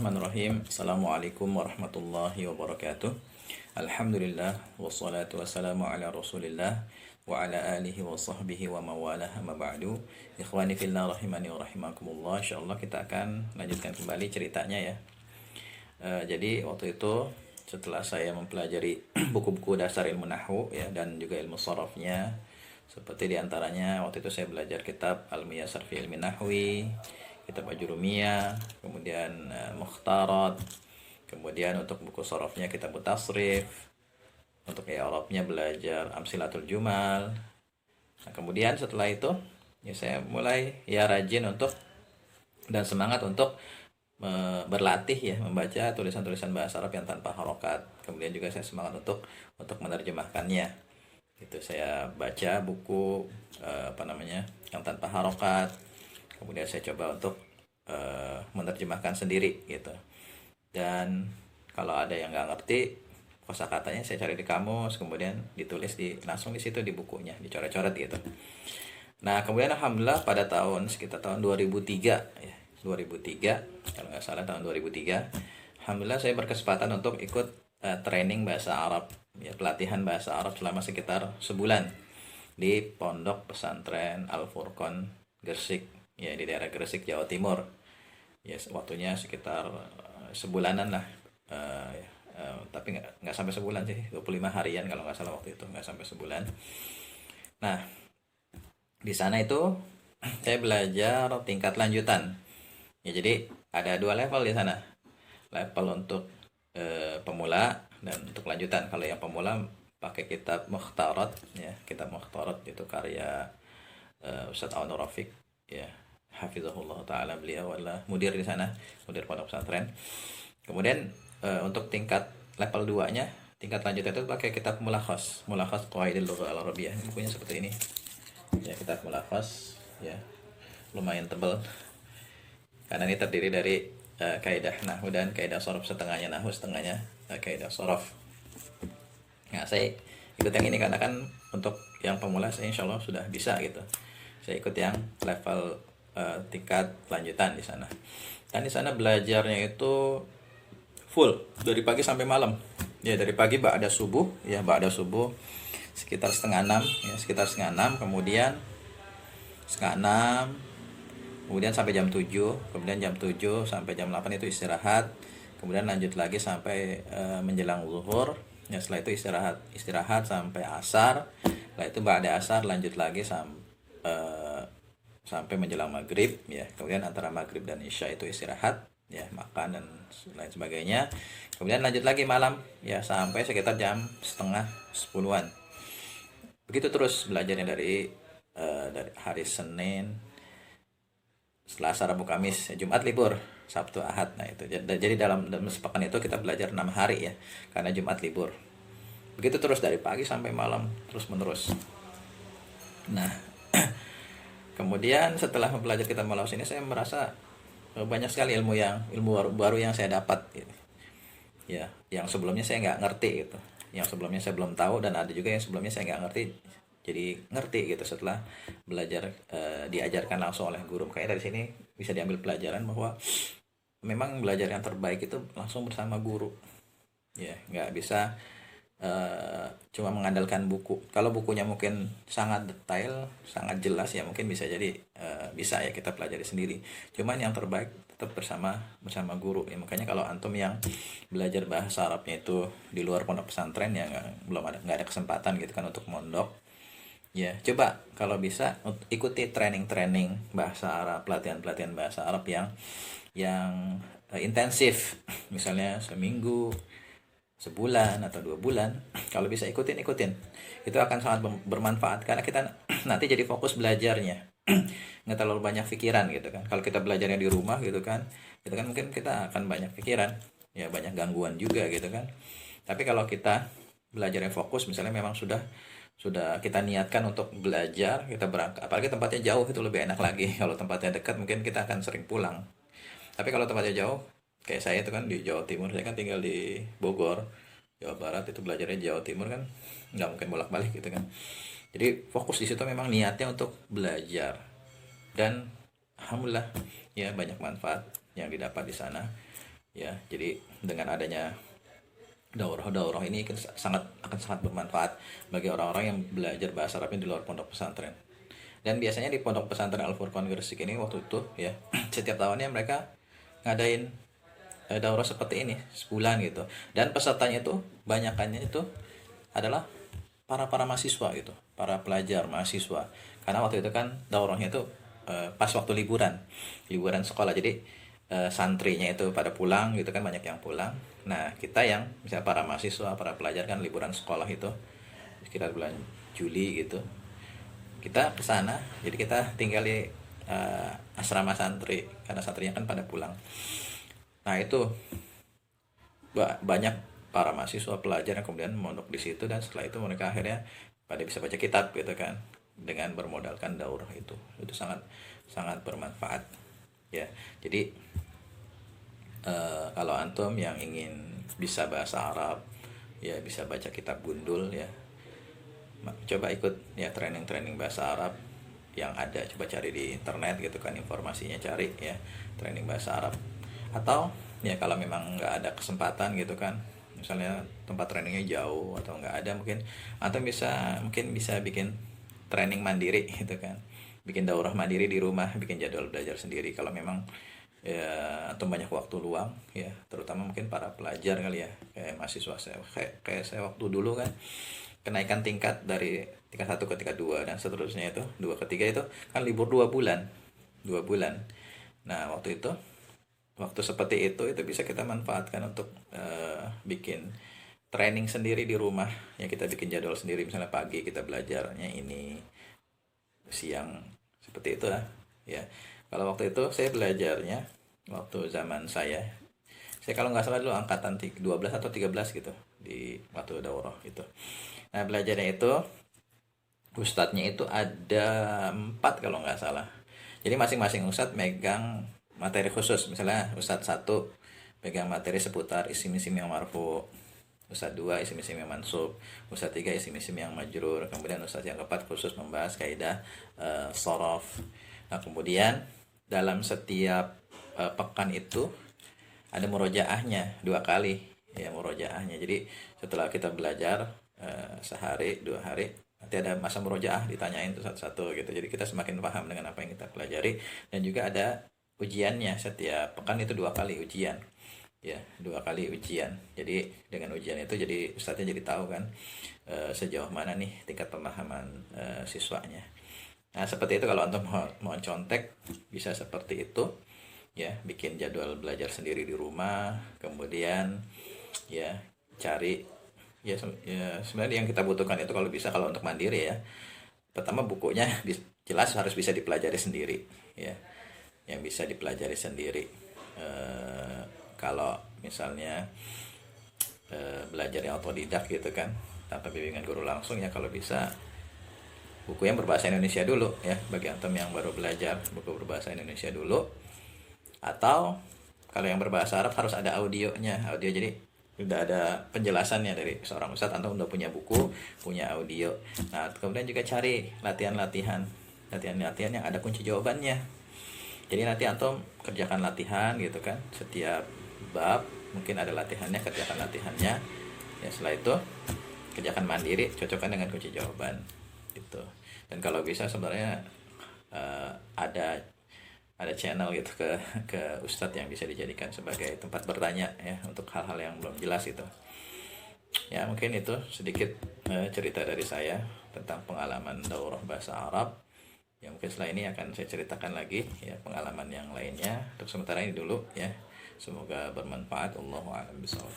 Bismillahirrahmanirrahim. Assalamualaikum warahmatullahi wabarakatuh. Alhamdulillah wassalatu wassalamu ala Rasulillah wa ala alihi wa sahbihi wa mawalah amma ba'du. Ikhwani fillah rahimani wa rahimakumullah. Insyaallah kita akan lanjutkan kembali ceritanya ya. Jadi waktu itu setelah saya mempelajari buku-buku dasar ilmu nahwu ya dan juga ilmu sharafnya, seperti diantaranya waktu itu saya belajar kitab Al-Muyassar fi Ilmi Nahwi, kitab Ajurumiyah, kemudian Mukhtarat, kemudian untuk buku sharafnya kitab Tasrif, untuk i'rabnya belajar Amsilatul Jumal. Nah, kemudian setelah itu ya saya mulai ya rajin untuk dan semangat untuk berlatih ya membaca tulisan-tulisan bahasa Arab yang tanpa harokat. Kemudian juga saya semangat untuk menerjemahkannya. Itu saya baca buku yang tanpa harokat. Kemudian saya coba untuk menerjemahkan sendiri gitu. Dan kalau ada yang nggak ngerti kosakatanya saya cari di kamus, kemudian ditulis langsung di situ di bukunya, dicoret-coret gitu. Nah, kemudian alhamdulillah pada sekitar tahun 2003 ya. 2003 kalau nggak salah tahun 2003 alhamdulillah saya berkesempatan untuk ikut training bahasa Arab ya, pelatihan bahasa Arab selama sekitar sebulan di Pondok Pesantren Al Furqon Gresik ya, di daerah Gresik, Jawa Timur. Ya, waktunya sekitar sebulanan lah. Tapi nggak sampai sebulan sih, 25 harian kalau nggak salah waktu itu, nggak sampai sebulan. Nah, di sana itu saya belajar tingkat lanjutan. Ya, jadi ada 2 level di sana. Level untuk pemula dan untuk lanjutan. Kalau yang pemula pakai kitab Mukhtarat ya, kitab Mukhtarat itu karya Ustadz Aun Rafiq ya, hafizahullah taala, beliau adalah mudir di sana, mudir pondok pesantren. Kemudian untuk tingkat level 2-nya, tingkat lanjutan itu pakai kitab Mulakhas Qawaidul Lughah Al-Arabiyyah. Bukunya seperti ini. Ya, kitab Mulakhas ya, lumayan tebal. Karena ini terdiri dari kaidah nahwu dan kaidah sharaf, setengahnya nahwu, setengahnya kaidah sharaf. Nah, saya ikut yang ini karena kan untuk yang pemula saya insya Allah sudah bisa gitu. Saya ikut yang level tingkat lanjutan di sana. Dan di sana belajarnya itu full dari pagi sampai malam. Ya, dari pagi ba'da subuh sekitar setengah 6 ya, kemudian setengah 6 kemudian sampai jam 7, kemudian jam 7 sampai jam 8 itu istirahat, kemudian lanjut lagi sampai menjelang zuhur. Ya, setelah itu istirahat sampai asar. Setelah itu ba'da asar lanjut lagi sampai menjelang maghrib ya. Kemudian antara maghrib dan isya itu istirahat ya, makan dan lain sebagainya. Kemudian lanjut lagi malam ya sampai sekitar jam setengah 10-an. Begitu terus belajarnya dari hari Senin, Selasa, Rabu, Kamis, Jumat libur, Sabtu, Ahad. Nah, itu jadi dalam sepekan itu kita belajar 6 hari ya, karena Jumat libur. Begitu terus dari pagi sampai malam, terus menerus. Nah, kemudian setelah mempelajari kitab Mulakhas ini saya merasa banyak sekali ilmu baru yang saya dapat gitu. Ya, yang sebelumnya saya nggak ngerti gitu. Yang sebelumnya saya belum tahu, dan ada juga yang sebelumnya saya nggak ngerti jadi ngerti gitu setelah belajar, diajarkan langsung oleh guru. Kayak dari sini bisa diambil pelajaran bahwa memang belajar yang terbaik itu langsung bersama guru ya, nggak bisa cuma mengandalkan buku. Kalau bukunya mungkin sangat detail, sangat jelas ya, mungkin bisa jadi bisa ya kita pelajari sendiri. Cuman yang terbaik tetap bersama guru ya. Makanya kalau antum yang belajar bahasa Arabnya itu di luar pondok pesantren ya, nggak ada kesempatan gitu kan untuk mondok ya, coba kalau bisa ikuti training bahasa Arab, pelatihan bahasa Arab yang intensif, misalnya seminggu, sebulan atau 2 bulan. Kalau bisa ikutin itu akan sangat bermanfaat karena kita nanti jadi fokus belajarnya. Nggak terlalu banyak pikiran gitu kan. Kalau kita belajarnya di rumah gitu kan mungkin kita akan banyak pikiran ya, banyak gangguan juga gitu kan. Tapi kalau kita belajarnya fokus, misalnya memang sudah kita niatkan untuk belajar, kita berangkat, apalagi tempatnya jauh itu lebih enak lagi. Kalau tempatnya dekat mungkin kita akan sering pulang, tapi kalau tempatnya jauh kayak saya itu kan di Jawa Timur, saya kan tinggal di Bogor, Jawa Barat, itu belajarnya Jawa Timur kan nggak mungkin bolak-balik gitu kan. Jadi fokus di situ, memang niatnya untuk belajar, dan alhamdulillah ya banyak manfaat yang didapat di sana. ya. Jadi dengan adanya daurah ini akan sangat bermanfaat bagi orang-orang yang belajar bahasa Arabnya di luar pondok pesantren. Dan biasanya di pondok pesantren Al Furqan Gresik ini waktu itu ya, setiap tahunnya mereka ngadain daurah seperti ini sebulan gitu. Dan pesertanya itu banyakannya itu adalah para mahasiswa gitu, para pelajar mahasiswa. Karena waktu itu kan daurahnya itu pas waktu liburan sekolah. Jadi santrinya itu pada pulang gitu kan, banyak yang pulang. Nah kita yang misalnya para mahasiswa, para pelajar kan liburan sekolah itu sekitar bulan Juli gitu, kita ke sana. Jadi kita tinggal di asrama santri karena santrinya kan pada pulang. Nah itu banyak para mahasiswa pelajar yang kemudian mondok di situ, dan setelah itu mereka akhirnya pada bisa baca kitab gitu kan, dengan bermodalkan daurah itu sangat sangat bermanfaat ya. Jadi kalau antum yang ingin bisa bahasa Arab ya, bisa baca kitab gundul ya, coba ikut ya training bahasa Arab yang ada. Coba cari di internet gitu kan, informasinya cari ya, training bahasa Arab. Atau ya kalau memang nggak ada kesempatan gitu kan, misalnya tempat trainingnya jauh atau nggak ada, mungkin atau mungkin bisa bikin training mandiri gitu kan, bikin daurah mandiri di rumah, bikin jadwal belajar sendiri kalau memang ya atau banyak waktu luang ya, terutama mungkin para pelajar kali ya, kayak mahasiswa saya, kayak saya waktu dulu kan, kenaikan tingkat dari tingkat 1 ke tingkat 2 dan seterusnya, itu 2 ke 3 itu kan libur 2 bulan. Nah waktu seperti itu bisa kita manfaatkan untuk bikin training sendiri di rumah ya. Kita bikin jadwal sendiri, misalnya pagi kita belajarnya ini, siang seperti itu lah ya. Kalau waktu itu saya belajarnya, waktu zaman saya kalau nggak salah dulu angkatan 12 atau 13 gitu, di waktu daurah itu. Nah belajarnya itu ustadznya itu ada 4 kalau nggak salah. Jadi masing-masing ustadz megang materi khusus. Misalnya ustadz 1 pegang materi seputar isim-isim yang marfu, ustadz 2 isim-isim yang mansub, ustadz 3 isim-isim yang majrur, kemudian ustadz yang keempat khusus membahas kaidah shorof. Nah kemudian dalam setiap pekan itu ada murojaahnya 2 kali ya, murojaahnya. Jadi setelah kita belajar sehari 2 hari, nanti ada masa murojaah, ditanyain tuh satu-satu gitu. Jadi kita semakin paham dengan apa yang kita pelajari. Dan juga ada ujiannya, setiap pekan itu 2 kali ujian ya, 2 kali ujian. Jadi dengan ujian itu jadi ustadznya jadi tahu kan sejauh mana nih tingkat pemahaman siswanya. Nah seperti itu, kalau antum mau contek bisa seperti itu ya, bikin jadwal belajar sendiri di rumah, kemudian ya cari ya sebenarnya yang kita butuhkan itu kalau bisa, kalau untuk mandiri ya, pertama bukunya jelas harus bisa dipelajari sendiri ya, yang bisa dipelajari sendiri. Kalau misalnya belajar yang otodidak gitu kan, tanpa bimbingan guru langsung ya, kalau bisa buku yang berbahasa Indonesia dulu ya, bagi antum yang baru belajar, buku berbahasa Indonesia dulu. Atau kalau yang berbahasa Arab harus ada audionya, jadi udah ada penjelasannya dari seorang ustadz, antum udah punya buku, punya audio. Nah kemudian juga cari latihan yang ada kunci jawabannya. Jadi nanti antum kerjakan latihan gitu kan, setiap bab mungkin ada latihannya, kerjakan latihannya ya. Setelah itu kerjakan mandiri, cocokkan dengan kunci jawaban gitu. Dan kalau bisa sebenarnya ada channel gitu ke ustadz yang bisa dijadikan sebagai tempat bertanya ya, untuk hal-hal yang belum jelas itu ya. Mungkin itu sedikit cerita dari saya tentang pengalaman daurah bahasa Arab ya. Mungkin setelah ini akan saya ceritakan lagi ya pengalaman yang lainnya. Untuk sementara ini dulu ya, semoga bermanfaat. Allahu a'lam bishawab.